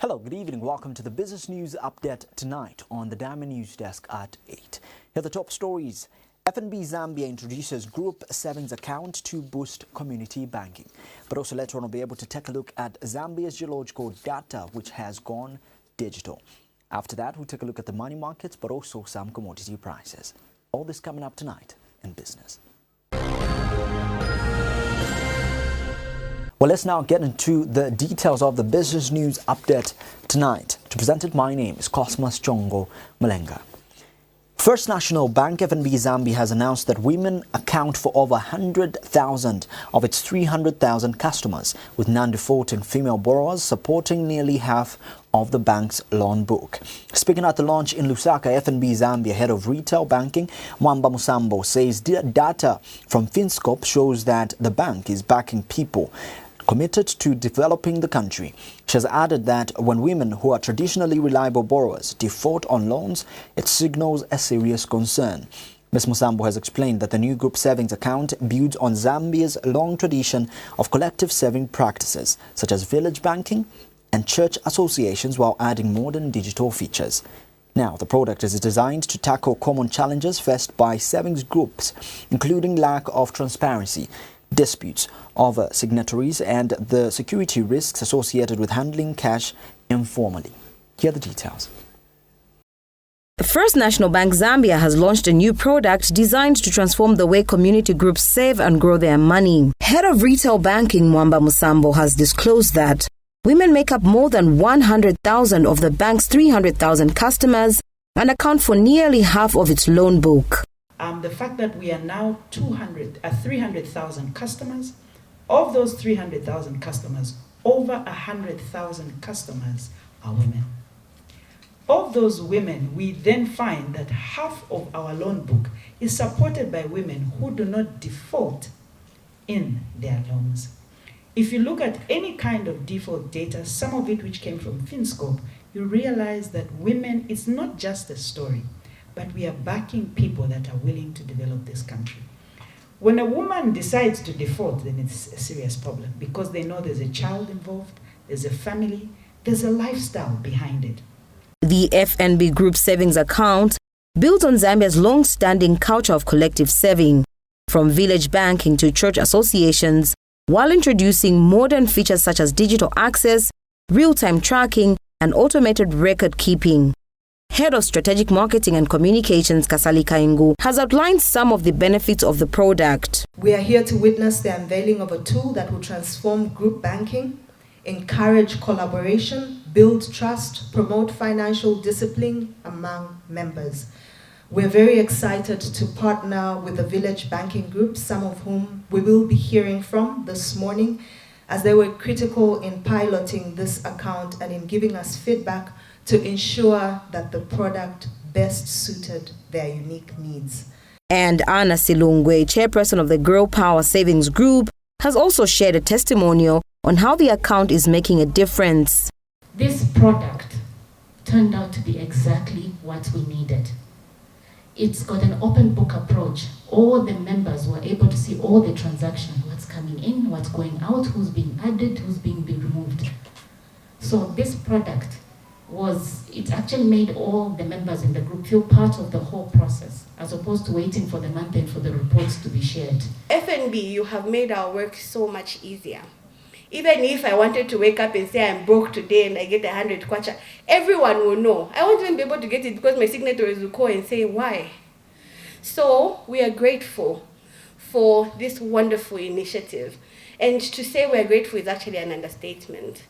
Hello, good evening. Welcome to the Business News Update tonight on the Diamond News Desk at 8. Here are the top stories. FNB Zambia introduces group savings account to boost community banking. But also later on, we'll be able to take a look at Zambia's geological data, which has gone digital. After that, we'll take a look at the money markets, but also some commodity prices. All this coming up tonight in business. Well, let's now get into the details of the Business News Update tonight. To present it, my name is Cosmas Chongo Malenga. First National Bank FNB Zambia has announced that women account for over 100,000 of its 300,000 customers, with non-defaulting female borrowers supporting nearly half of the bank's loan book. Speaking at the launch in Lusaka, FNB Zambia head of retail banking, Mwamba Musambo, says data from Finscope shows that the bank is backing people committed to developing the country. She has added that when women who are traditionally reliable borrowers default on loans, it signals a serious concern. Ms. Musambo has explained that the new group savings account builds on Zambia's long tradition of collective saving practices, such as village banking and church associations, while adding modern digital features. Now, the product is designed to tackle common challenges faced by savings groups, including lack of transparency, disputes over signatories, and the security risks associated with handling cash informally. Here are the details. The First National Bank Zambia has launched a new product designed to transform the way community groups save and grow their money. Head of retail banking Mwamba Musambo has disclosed that women make up more than 100,000 of the bank's 300,000 customers and account for nearly half of its loan book. The fact that we are now 300,000 customers, of those 300,000 customers, over 100,000 customers are women. Of those women, we then find that half of our loan book is supported by women who do not default in their loans. If you look at any kind of default data, some of it which came from Finscope, you realize that women, it's not just a story, but we are backing people that are willing to develop this country. When a woman decides to default, then it's a serious problem because they know there's a child involved, there's a family, there's a lifestyle behind it. The FNB Group Savings Account builds on Zambia's long-standing culture of collective saving, from village banking to church associations, while introducing modern features such as digital access, real-time tracking, and automated record keeping. Head of Strategic Marketing and Communications, Kasali Kaingu, has outlined some of the benefits of the product. We are here to witness the unveiling of a tool that will transform group banking, encourage collaboration, build trust, promote financial discipline among members. We're very excited to partner with the village banking group, some of whom we will be hearing from this morning, as they were critical in piloting this account and in giving us feedback to ensure that the product best suited their unique needs. And Anna Silungwe, chairperson of the Girl Power Savings Group, has also shared a testimonial on how the account is making a difference. This product turned out to be exactly what we needed. It's got an open book approach. All the members were able to see all the transactions, what's coming in, what's going out, who's being added, who's being removed. So this product it actually made all the members in the group feel part of the whole process, as opposed to waiting for the month end for the reports to be shared. FNB, you have made our work so much easier. Even if I wanted to wake up and say I'm broke today and I get 100 kwacha, everyone will know. I won't even be able to get it because my signatories will call and say why. So we are grateful for this wonderful initiative. And to say we're grateful is actually an understatement.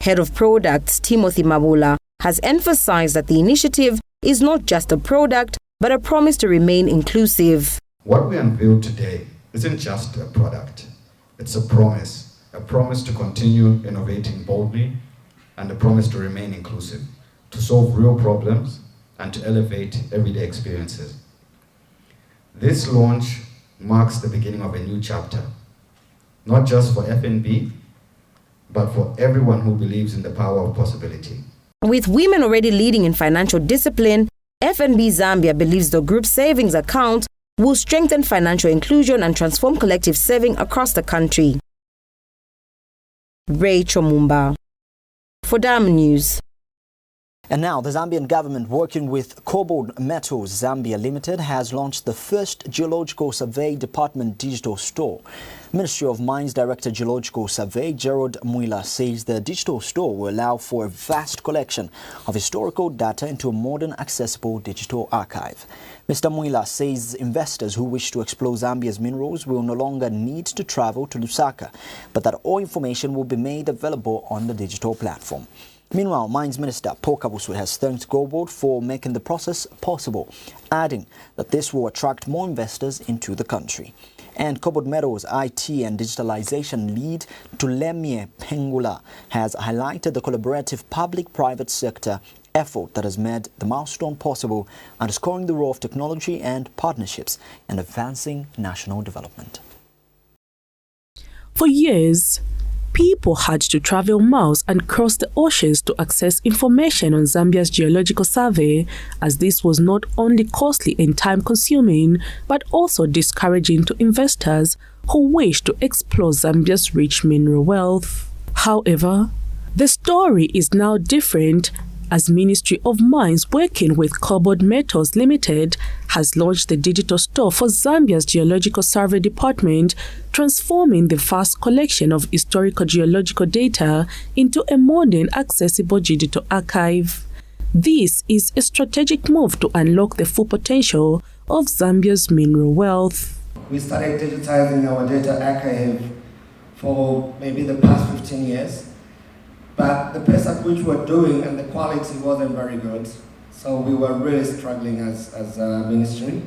Head of Products, Timothy Mabula, has emphasized that the initiative is not just a product, but a promise to remain inclusive. What we unveiled today isn't just a product. It's a promise to continue innovating boldly, and a promise to remain inclusive, to solve real problems, and to elevate everyday experiences. This launch marks the beginning of a new chapter, not just for FNB, but for everyone who believes in the power of possibility. With women already leading in financial discipline, FNB Zambia believes the group savings account will strengthen financial inclusion and transform collective saving across the country. Rachel Mumba. For Diamond News. And now, the Zambian government, working with Cobalt Metals Zambia Limited, has launched the first Geological Survey Department digital store. Ministry of Mines Director Geological Survey Gerald Mwila says the digital store will allow for a vast collection of historical data into a modern, accessible digital archive. Mr. Mwila says investors who wish to explore Zambia's minerals will no longer need to travel to Lusaka, but that all information will be made available on the digital platform. Meanwhile, Mines Minister Paul Kabuswe has thanked Cobalt for making the process possible, adding that this will attract more investors into the country. And Cobalt Metals IT and digitalization lead Tulemie Pengula has highlighted the collaborative public-private sector effort that has made the milestone possible, underscoring the role of technology and partnerships in advancing national development. For years, people had to travel miles and cross the oceans to access information on Zambia's geological survey, as this was not only costly and time-consuming, but also discouraging to investors who wish to explore Zambia's rich mineral wealth. However, the story is now different, as Ministry of Mines, working with Cobalt Metals Limited, has launched the digital store for Zambia's Geological Survey Department, transforming the vast collection of historical geological data into a modern, accessible digital archive. This is a strategic move to unlock the full potential of Zambia's mineral wealth. We started digitizing our data archive for maybe the past 15 years. But the pace at which we're doing and the quality wasn't very good. So we were really struggling as a ministry.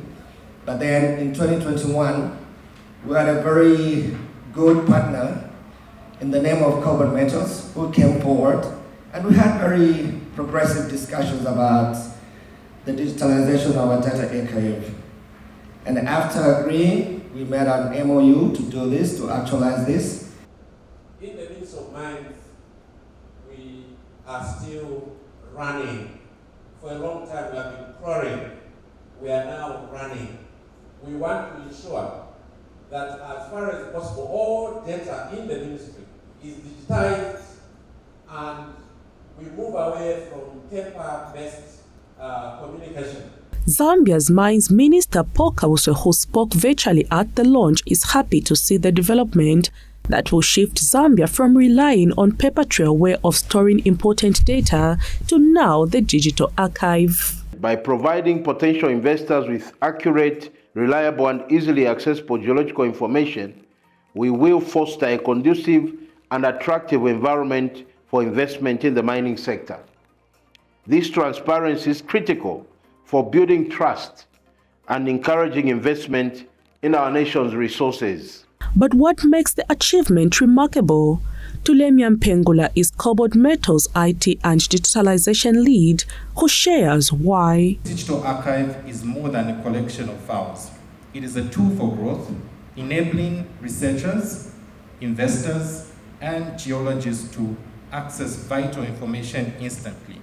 But then in 2021, we had a very good partner in the name of Cobalt Metals who came forward. And we had very progressive discussions about the digitalization of our data archive. And after agreeing, we made an MOU to do this, to actualize this. In the midst of mines, are still running. For a long time we have been crawling. We are now running. We want to ensure that as far as possible, all data in the ministry is digitized and we move away from paper-based communication. Zambia's Mines Minister Paul Kabuswe, who spoke virtually at the launch, is happy to see the development that will shift Zambia from relying on paper trail way of storing important data to now the digital archive. By providing potential investors with accurate, reliable and easily accessible geological information, we will foster a conducive and attractive environment for investment in the mining sector. This transparency is critical for building trust and encouraging investment in our nation's resources. But what makes the achievement remarkable? Tulemie Pengula is Cobalt Metals IT and digitalization lead, who shares why. Digital archive is more than a collection of files. It is a tool for growth, enabling researchers, investors, and geologists to access vital information instantly,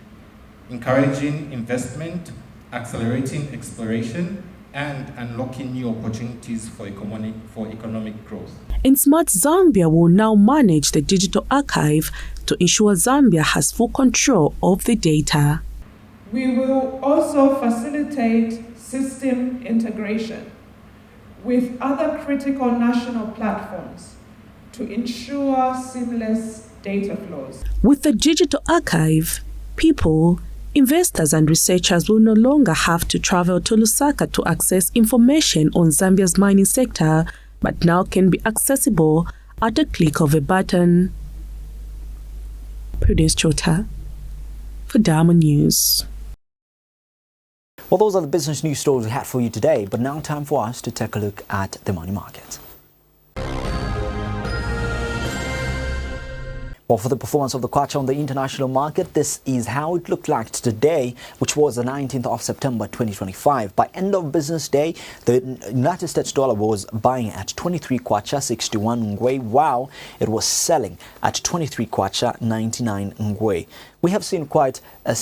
encouraging investment, accelerating exploration, and unlocking new opportunities for economic growth. And Smart Zambia will now manage the digital archive to ensure Zambia has full control of the data. We will also facilitate system integration with other critical national platforms to ensure seamless data flows. With the digital archive, people, investors and researchers will no longer have to travel to Lusaka to access information on Zambia's mining sector, but now can be accessible at a click of a button. Prudence Chota for Diamond News. Well, those are the business news stories we had for you today, but now time for us to take a look at the money market. Well, for the performance of the kwacha on the international market, this is how it looked like today, which was the 19th of September 2025. By end of business day, the United States dollar was buying at 23 kwacha 61 ngwe, while it was selling at 23 kwacha 99 ngwe. We have seen quite a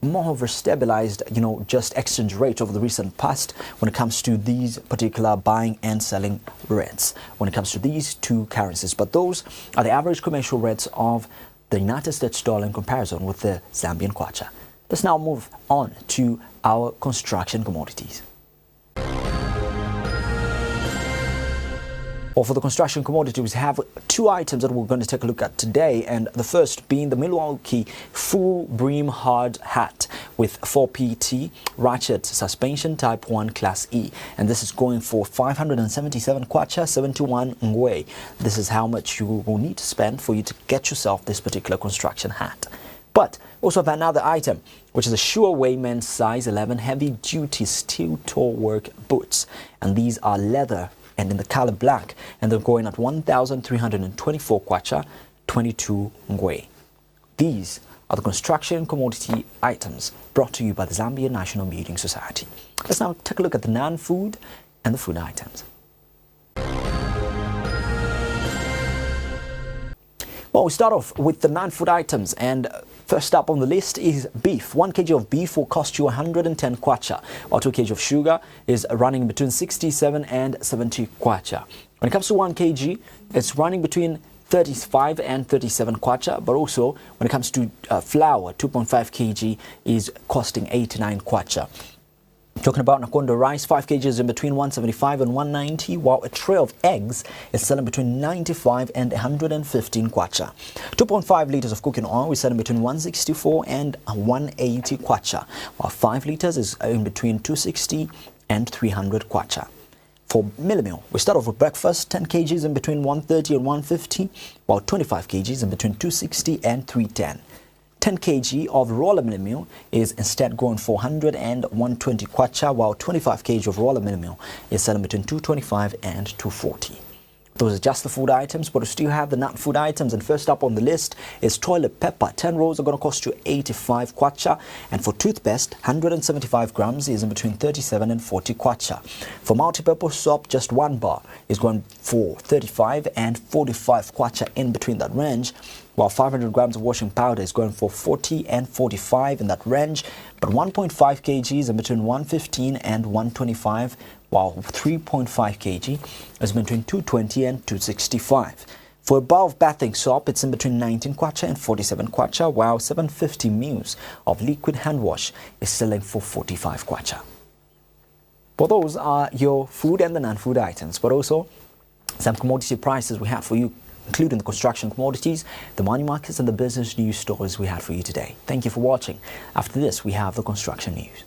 more of a stabilized, just exchange rate over the recent past when it comes to these particular buying and selling rates when it comes to these two currencies. But those are the average commercial rates of the United States dollar in comparison with the Zambian kwacha. Let's now move on to our construction commodities. Well, for the construction commodities, we have two items that we're going to take a look at today, and the first being the Milwaukee full brim hard hat with 4PT ratchet suspension type 1 class E, and this is going for 577 kwacha, 71 ngwe. This is how much you will need to spend for you to get yourself this particular construction hat. But also have another item, which is a Sure men's size 11 heavy duty steel toe work boots, and these are leather and in the color black, and they're going at 1,324 kwacha, 22 ngwe. These are the construction commodity items brought to you by the Zambia National Building Society. Let's now take a look at the non-food and the food items. Well, we start off with the non-food items, and first up on the list is beef. 1 kg of beef will cost you 110 kwacha, while 2 kg of sugar is running between 67 and 70 kwacha. When it comes to 1 kg, it's running between 35 and 37 kwacha, but also when it comes to flour, 2.5 kg is costing 89 kwacha. Talking about Nakondo rice, 5 kg is in between 175 and 190, while a tray of eggs is selling between 95 and 115 kwacha. 2.5 liters of cooking oil is selling between 164 and 180 kwacha, while 5 liters is in between 260 and 300 kwacha. For millimil, we start off with breakfast, 10 kg is in between 130 and 150, while 25 kg is in between 260 and 310. 10 kg of roller millimil is instead going for 100 and 120 kwacha, while 25 kg of roller millimil is selling between 225 and 240. Those are just the food items, but we still have the non-food items, and first up on the list is toilet pepper. 10 rolls are going to cost you 85 kwacha, and for toothpaste, 175 grams is in between 37 and 40 kwacha. For multi-purpose soap, just 1 bar is going for 35 and 45 kwacha, in between that range, while 500 grams of washing powder is going for 40 and 45 in that range, but 1.5 kg is in between 115 and 125, while 3.5 kg is between 220 and 265. For a bar of bathing soap, it's in between 19 kwacha and 47 kwacha, while 750 ml of liquid hand wash is selling for 45 kwacha. Well, those are your food and the non-food items, but also some commodity prices we have for you, including the construction commodities, the money markets, and the business news stories we had for you today. Thank you for watching. After this, we have the construction news.